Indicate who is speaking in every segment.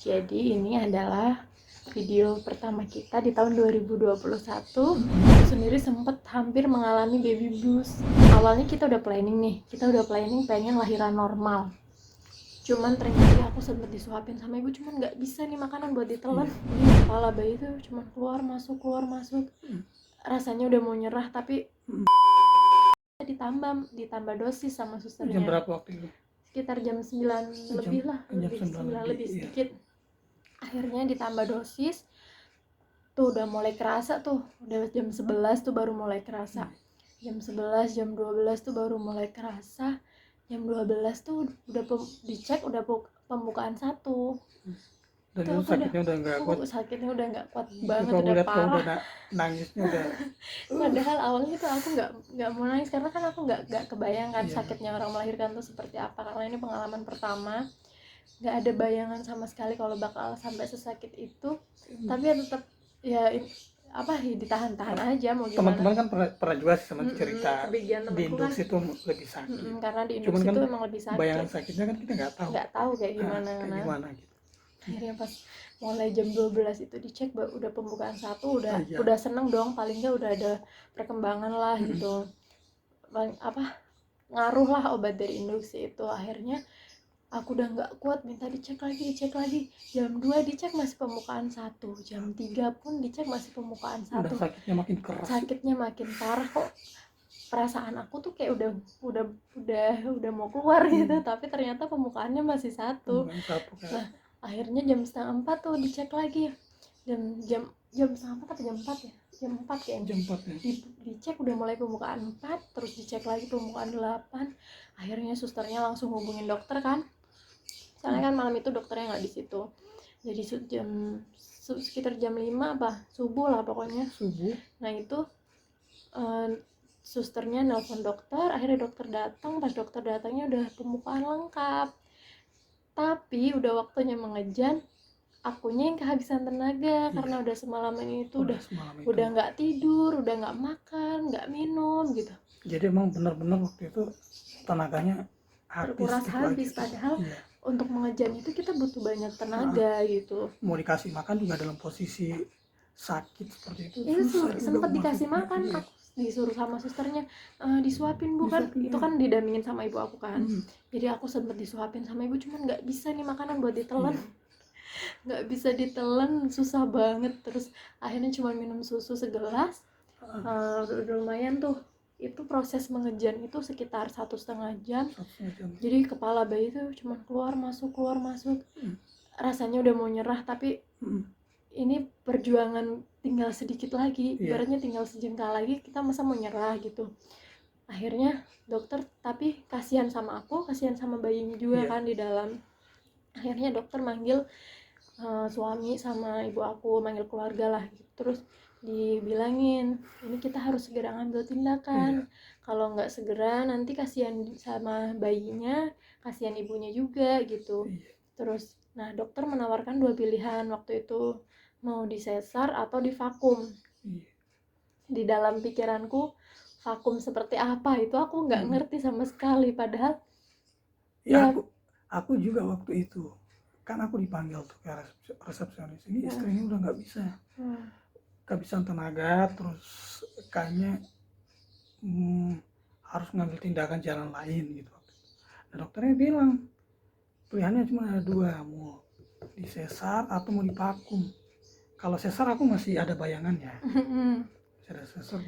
Speaker 1: Jadi ini adalah video pertama kita di tahun 2021. Aku sendiri sempat hampir mengalami baby blues. Awalnya kita udah planning pengen lahiran normal. Cuman ternyata aku sempat disuapin sama ibu, cuman nggak bisa nih makanan buat ditelan. Kepala bayi tuh cuman keluar masuk. Rasanya udah mau nyerah, tapi ditambah dosis sama susternya.
Speaker 2: Jam berapa waktu itu?
Speaker 1: Sekitar jam 9 lebih lah, lebih 9 lebih sedikit. Akhirnya ditambah dosis tuh udah mulai kerasa tuh, udah jam 11 tuh baru mulai kerasa. Jam 11, jam 12 tuh baru mulai kerasa. Jam 12 tuh udah dicek udah pembukaan 1.
Speaker 2: Dan itu sakitnya udah nggak kuat.
Speaker 1: Sakitnya udah nggak kuat banget, udah parah.
Speaker 2: Udah nangisnya udah.
Speaker 1: Padahal awalnya tuh aku nggak mau nangis karena kan aku nggak kebayang kan sakitnya orang melahirkan tuh seperti apa, karena ini pengalaman pertama. Nggak ada bayangan sama sekali kalau bakal sampai sesakit itu. Tapi ya tetap ya ditahan-tahan aja mau gimana.
Speaker 2: Teman-teman kan pernah juga sih sama cerita di induksi
Speaker 1: kan,
Speaker 2: itu lebih sakit.
Speaker 1: Karena di induksi itu emang lebih sakit.
Speaker 2: Bayangan sakitnya kan kita nggak tahu
Speaker 1: kayak gimana.
Speaker 2: Gimana gitu.
Speaker 1: Akhirnya pas mulai jam 12 itu dicek udah pembukaan 1, udah seneng dong, paling nggak udah ada perkembangan lah gitu. Ngaruh lah obat dari induksi itu. Akhirnya aku udah nggak kuat, minta dicek lagi. Jam 2 dicek masih pembukaan 1, jam 3 pun dicek masih pembukaan 1.
Speaker 2: Udah sakitnya makin keras.
Speaker 1: Sakitnya makin parah kok. Perasaan aku tuh kayak udah mau keluar gitu, tapi ternyata pembukaannya masih 1. Nah, akhirnya jam 3:30 tuh dicek lagi. Jam 3:30 atau jam 4 ya? Jam 4 kayaknya.
Speaker 2: Jam 4 ya.
Speaker 1: Dicek udah mulai pembukaan 4, terus dicek lagi pembukaan 8. Akhirnya susternya langsung hubungin dokter kan. Soalnya kan malam itu dokternya nggak di situ. Jadi sekitar jam 5 subuh lah pokoknya.
Speaker 2: Subuh.
Speaker 1: Nah itu susternya nelpon dokter, akhirnya dokter datang. Pas dokter datangnya udah pembukaan lengkap. Tapi udah waktunya mengejan, akunya yang kehabisan tenaga karena udah semalaman itu udah nggak tidur, udah nggak makan, nggak minum gitu.
Speaker 2: Jadi emang benar-benar waktu itu tenaganya
Speaker 1: terkuras habis. Padahal untuk mengejan itu kita butuh banyak tenaga gitu.
Speaker 2: Mau dikasih makan juga dalam posisi sakit seperti itu.
Speaker 1: Sempat dikasih makan, aku disuruh sama susternya disuapin Bu kan. Itu kan didampingin sama ibu aku kan. Jadi aku sempat disuapin sama ibu, cuman nggak bisa nih makanan buat ditelan. Nggak bisa ditelan, susah banget. Terus akhirnya cuma minum susu segelas. Lumayan tuh. Itu proses mengejan itu sekitar 1,5 jam. Jadi kepala bayi itu cuma keluar masuk. Rasanya udah mau nyerah, tapi ini perjuangan tinggal sedikit lagi. Ibaratnya tinggal sejengkal lagi, kita masa mau nyerah gitu. Akhirnya dokter, tapi kasihan sama aku, kasihan sama bayinya juga kan di dalam. Akhirnya dokter manggil suami sama ibu aku, manggil keluarga lah gitu. Terus dibilangin ini kita harus segera ngambil tindakan. Kalau nggak segera nanti kasihan sama bayinya, kasihan ibunya juga gitu. Terus nah dokter menawarkan 2 pilihan waktu itu, mau disesar atau divakum. Di dalam pikiranku vakum seperti apa itu aku nggak ngerti sama sekali. Padahal
Speaker 2: aku juga waktu itu kan aku dipanggil tuh ke resepsionis. Ini istrinya udah nggak bisa, kehabisan tenaga, terus kayaknya harus ngambil tindakan jalan lain gitu. Nah, dokternya bilang pilihannya cuma ada 2, mau disesar atau mau divakum. Kalau sesar aku masih ada bayangannya. Sesar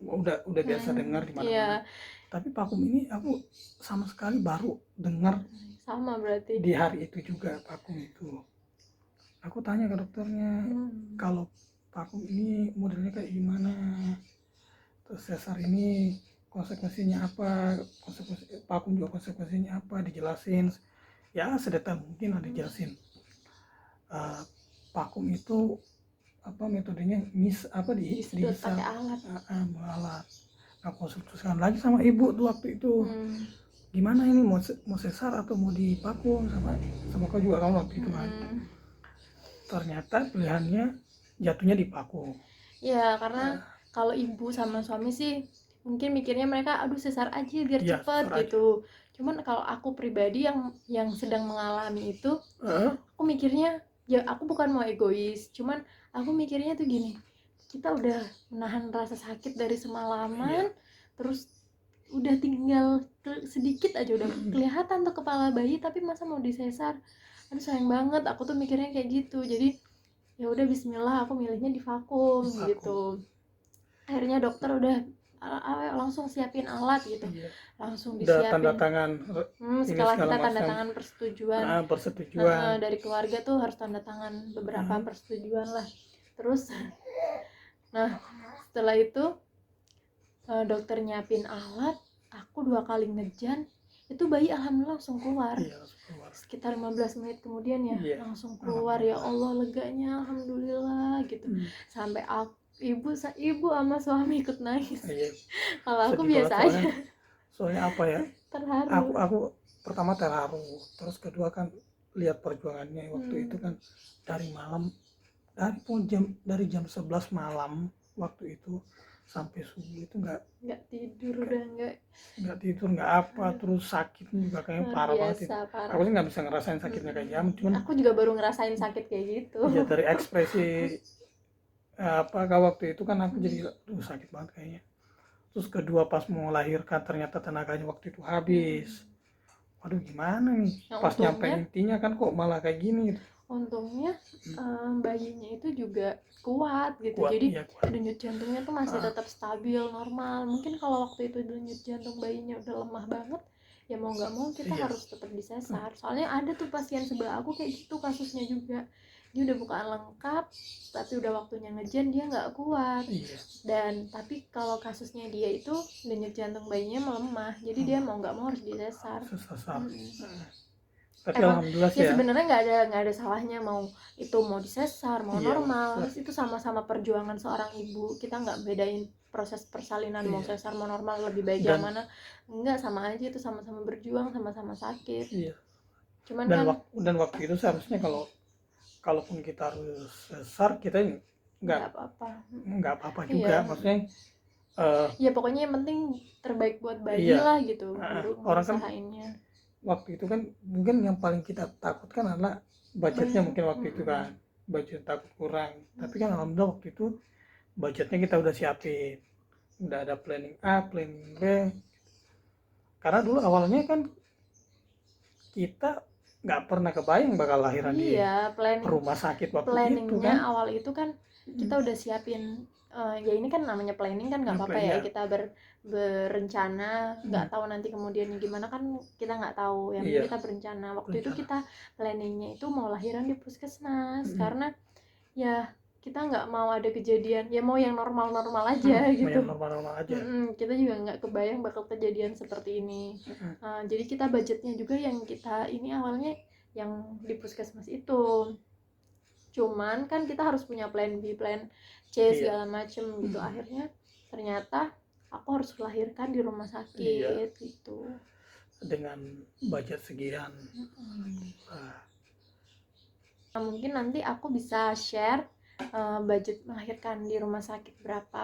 Speaker 2: udah biasa dengar di mana-mana. Tapi vakum ini aku sama sekali baru dengar.
Speaker 1: Sama berarti.
Speaker 2: Di hari itu juga vakum itu. Aku tanya ke dokternya, kalau vakum ini modelnya kayak gimana? Terus sesar ini konsekuensinya apa? Vakum juga konsekuensinya apa? Dijelasin. Ya sedetail mungkin lah dijelasin. Vakum itu metodenya
Speaker 1: disedot pakai alat.
Speaker 2: Alat. Aku konsultasikan lagi sama ibu tuh waktu itu. Gimana ini mau sesar atau mau divakum, sama kau juga kamu waktu itu kan. Ternyata pilihannya jatuhnya divakum.
Speaker 1: Ya karena kalau ibu sama suami sih mungkin mikirnya mereka sesar aja biar cepet gitu. Cuman kalau aku pribadi yang sedang mengalami itu,
Speaker 2: Heeh.
Speaker 1: aku mikirnya ya aku bukan mau egois, cuman aku mikirnya tuh gini, kita udah menahan rasa sakit dari semalaman,
Speaker 2: Iya.
Speaker 1: terus udah tinggal sedikit aja udah kelihatan tuh kepala bayi, tapi masa mau disesar. Aduh sayang banget, aku tuh mikirnya kayak gitu. Jadi ya udah bismillah, aku milihnya di vakum
Speaker 2: Vakum.
Speaker 1: gitu. Akhirnya dokter udah langsung siapin alat gitu,
Speaker 2: Iya.
Speaker 1: langsung
Speaker 2: Udah tanda
Speaker 1: disiapin.
Speaker 2: tangan ini
Speaker 1: Setelah
Speaker 2: segala
Speaker 1: kita tanda
Speaker 2: macam.
Speaker 1: tangan persetujuan,
Speaker 2: Persetujuan.
Speaker 1: dari keluarga tuh harus tanda tangan beberapa persetujuan lah. Terus nah setelah itu dokter nyiapin alat, aku 2 kali ngejan, itu bayi alhamdulillah langsung keluar.
Speaker 2: Iya, langsung keluar.
Speaker 1: Sekitar 15 menit kemudian ya,
Speaker 2: Iya.
Speaker 1: langsung keluar. Ya Allah, leganya alhamdulillah gitu. Sampai ibu sama suami ikut nangis.
Speaker 2: Iya.
Speaker 1: Kalau aku
Speaker 2: Sedih
Speaker 1: biasa
Speaker 2: banget
Speaker 1: aja.
Speaker 2: soalnya apa ya,
Speaker 1: Terharu.
Speaker 2: aku pertama terharu, terus kedua kan lihat perjuangannya waktu itu kan, dari malam, dari jam 11 malam waktu itu sampai subuh itu
Speaker 1: nggak tidur, udah
Speaker 2: nggak tidur, nggak apa, terus sakitnya juga kayaknya
Speaker 1: luar
Speaker 2: parah banget itu.
Speaker 1: biasa, parah.
Speaker 2: Aku sih nggak bisa ngerasain sakitnya kayak jam, cuman
Speaker 1: Aku juga baru ngerasain sakit kayak gitu.
Speaker 2: ya dari ekspresi waktu itu kan aku jadi sakit banget kayaknya. Terus kedua pas mau melahirkan ternyata tenaganya waktu itu habis. Waduh gimana nih,
Speaker 1: Nah,
Speaker 2: pas nyampe
Speaker 1: untungnya
Speaker 2: intinya kan kok malah kayak gini gitu.
Speaker 1: bayinya itu juga kuat gitu,
Speaker 2: Kuat,
Speaker 1: jadi
Speaker 2: iya kuat.
Speaker 1: denyut jantungnya tuh masih tetap stabil normal. Mungkin kalau waktu itu denyut jantung bayinya udah lemah banget, ya mau nggak mau kita
Speaker 2: Iya.
Speaker 1: harus tetap disesar. Soalnya ada tuh pasien sebelah aku kayak gitu kasusnya juga, dia udah bukaan lengkap tapi udah waktunya ngejan dia nggak kuat.
Speaker 2: Iya.
Speaker 1: Dan tapi kalau kasusnya dia itu denyut jantung bayinya melemah, jadi dia mau nggak mau harus disesar.
Speaker 2: Sesar. Tapi
Speaker 1: Emang
Speaker 2: alhamdulillah
Speaker 1: ya
Speaker 2: sih ya.
Speaker 1: sebenarnya nggak ada salahnya mau itu mau disesar mau
Speaker 2: Iya,
Speaker 1: normal, itu sama-sama perjuangan seorang ibu. Kita nggak bedain proses persalinan, mau
Speaker 2: Iya.
Speaker 1: sesar mau normal lebih baik yang mana, nggak, sama aja, itu sama-sama berjuang, sama-sama sakit.
Speaker 2: Iya.
Speaker 1: Cuman
Speaker 2: Dan
Speaker 1: kan
Speaker 2: dan waktu itu seharusnya kalaupun kita harus sesar, kita
Speaker 1: nggak apa-apa.
Speaker 2: nggak apa-apa juga.
Speaker 1: Iya.
Speaker 2: Maksudnya
Speaker 1: Ya pokoknya yang penting terbaik buat bayi
Speaker 2: Iya.
Speaker 1: lah gitu, baru
Speaker 2: Orang kan
Speaker 1: ngusahainnya.
Speaker 2: waktu itu kan mungkin yang paling kita takutkan adalah budgetnya, mungkin waktu itu kan budget takut kurang. Tapi kan alhamdulillah waktu itu budgetnya kita udah siapin, udah ada planning A, planning B. Karena dulu awalnya kan kita nggak pernah kebayang bakal lahiran di
Speaker 1: Iya,
Speaker 2: rumah sakit waktu itu
Speaker 1: planningnya
Speaker 2: kan.
Speaker 1: awal itu kan kita udah siapin, ya ini kan namanya planning kan nggak apa-apa ya,
Speaker 2: Iya.
Speaker 1: kita berencana, nggak tahu nanti kemudian gimana kan kita nggak tahu, yang
Speaker 2: Iya.
Speaker 1: penting kita berencana. Waktu itu kita planningnya itu mau lahiran di puskesmas, karena ya kita nggak mau ada kejadian, ya mau yang normal-normal aja
Speaker 2: Mau
Speaker 1: gitu.
Speaker 2: yang normal-normal aja.
Speaker 1: Kita juga nggak kebayang bakal kejadian seperti ini. Jadi kita budgetnya juga yang kita ini awalnya yang di puskesmas itu. Cuman kan kita harus punya plan B, plan C, segala macem gitu. Akhirnya ternyata aku harus melahirkan di rumah sakit gitu.
Speaker 2: Dengan budget sekian.
Speaker 1: Nah, mungkin nanti aku bisa share budget melahirkan di rumah sakit berapa.